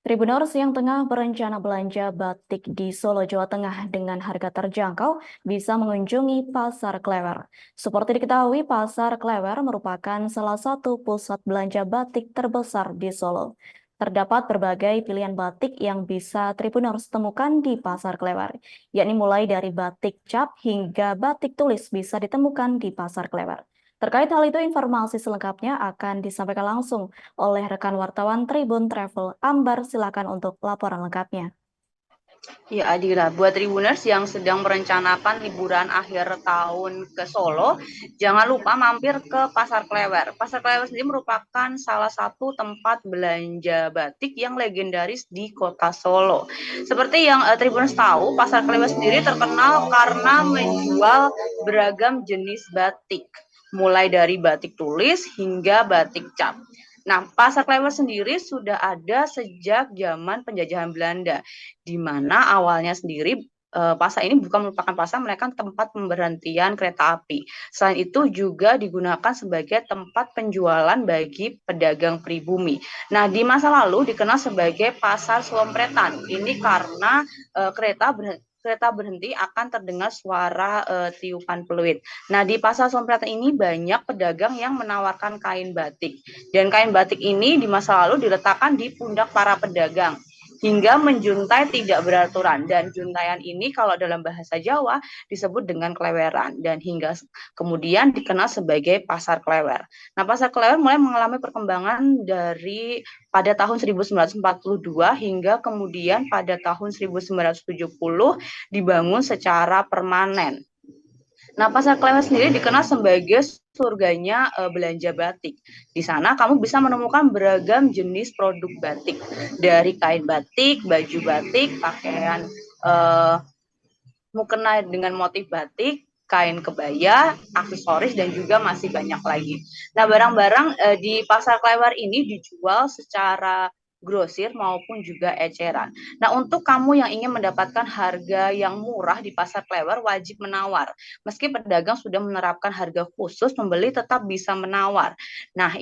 Tribuners yang tengah berencana belanja batik di Solo, Jawa Tengah dengan harga terjangkau bisa mengunjungi Pasar Klewer. Seperti diketahui, Pasar Klewer merupakan salah satu pusat belanja batik terbesar di Solo. Terdapat berbagai pilihan batik yang bisa Tribuners temukan di Pasar Klewer, yakni mulai dari batik cap hingga batik tulis bisa ditemukan di Pasar Klewer. Terkait hal itu, informasi selengkapnya akan disampaikan langsung oleh rekan wartawan Tribun Travel Ambar. Silakan untuk laporan lengkapnya. Ya, Adila, buat Tribuners yang sedang merencanakan liburan akhir tahun ke Solo, jangan lupa mampir ke Pasar Klewer. Pasar Klewer sendiri merupakan salah satu tempat belanja batik yang legendaris di kota Solo. Seperti yang Tribuners tahu, Pasar Klewer sendiri terkenal karena menjual beragam jenis batik, mulai dari batik tulis hingga batik cap. Nah, Pasar Klewer sendiri sudah ada sejak zaman penjajahan Belanda, di mana awalnya sendiri pasar ini bukan merupakan pasar, melainkan tempat pemberhentian kereta api. Selain itu juga digunakan sebagai tempat penjualan bagi pedagang pribumi. Nah, di masa lalu dikenal sebagai Pasar Selompretan. Ini karena kereta berhenti akan terdengar suara tiupan peluit. Nah, di Pasar Selompretan ini banyak pedagang yang menawarkan kain batik. Dan kain batik ini di masa lalu diletakkan di pundak para pedagang hingga menjuntai tidak beraturan, dan juntaian ini kalau dalam bahasa Jawa disebut dengan kleweran, dan hingga kemudian dikenal sebagai Pasar Klewer. Nah, Pasar Klewer mulai mengalami perkembangan dari pada tahun 1942 hingga kemudian pada tahun 1970 dibangun secara permanen. Nah, Pasar Klewer sendiri dikenal sebagai surganya belanja batik. Di sana kamu bisa menemukan beragam jenis produk batik, dari kain batik, baju batik, pakaian mukena dengan motif batik, kain kebaya, aksesoris, dan juga masih banyak lagi. Nah, barang-barang di Pasar Klewer ini dijual secara grosir maupun juga eceran. Nah, untuk kamu yang ingin mendapatkan harga yang murah di Pasar Klewer, wajib menawar. Meski pedagang sudah menerapkan harga khusus, pembeli tetap bisa menawar. Nah,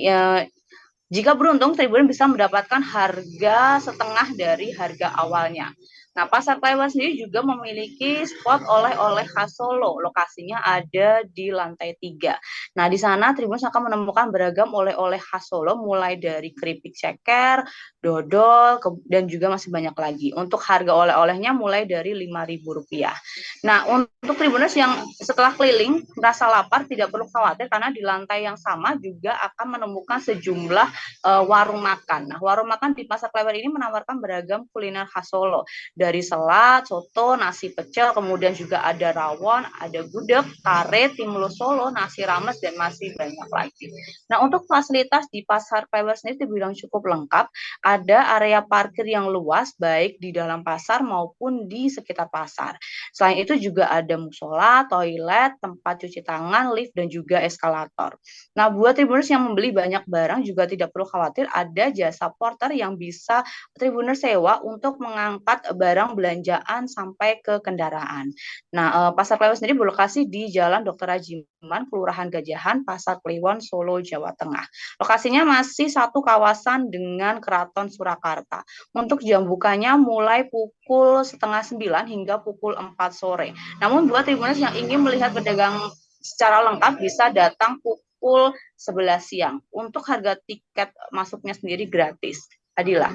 jika beruntung, Tribun bisa mendapatkan harga setengah dari harga awalnya. Nah, Pasar Klewer sendiri juga memiliki spot oleh-oleh khas Solo. Lokasinya ada di lantai 3. Nah, di sana Tribun akan menemukan beragam oleh-oleh khas Solo, mulai dari keripik ceker, dodol, dan juga masih banyak lagi. Untuk harga oleh-olehnya mulai dari Rp5.000. Nah, untuk Tribuners yang setelah keliling merasa lapar, tidak perlu khawatir karena di lantai yang sama juga akan menemukan sejumlah warung makan. Nah, warung makan di Pasar Klewer ini menawarkan beragam kuliner khas Solo, dari selat, soto, nasi pecel, kemudian juga ada rawon, ada gudeg, kare, timlo Solo, nasi rames, dan masih banyak lagi. Nah, untuk fasilitas di Pasar Klewer sendiri dibilang cukup lengkap. Ada area parkir yang luas, baik di dalam pasar maupun di sekitar pasar. Selain itu juga ada musola, toilet, tempat cuci tangan, lift, dan juga eskalator. Nah, buat Tribuners yang membeli banyak barang juga tidak perlu khawatir, ada jasa porter yang bisa Tribuners sewa untuk mengangkat barang belanjaan sampai ke kendaraan. Nah, Pasar Klewer sendiri berlokasi di Jalan Dr. Rajiman, Kelurahan Gajahan, Pasar Kliwon, Solo, Jawa Tengah. Lokasinya masih satu kawasan dengan Keraton Surakarta. Untuk jam bukanya mulai pukul setengah 9 hingga pukul 4 sore. Namun buat Tribuners yang ingin melihat pedagang secara lengkap bisa datang pukul 11 siang. Untuk harga tiket masuknya sendiri gratis. Adila.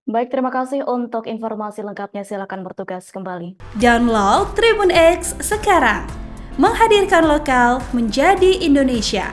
Baik, terima kasih untuk informasi lengkapnya. Silakan bertugas kembali. Download Tribun X sekarang. Menghadirkan lokal menjadi Indonesia.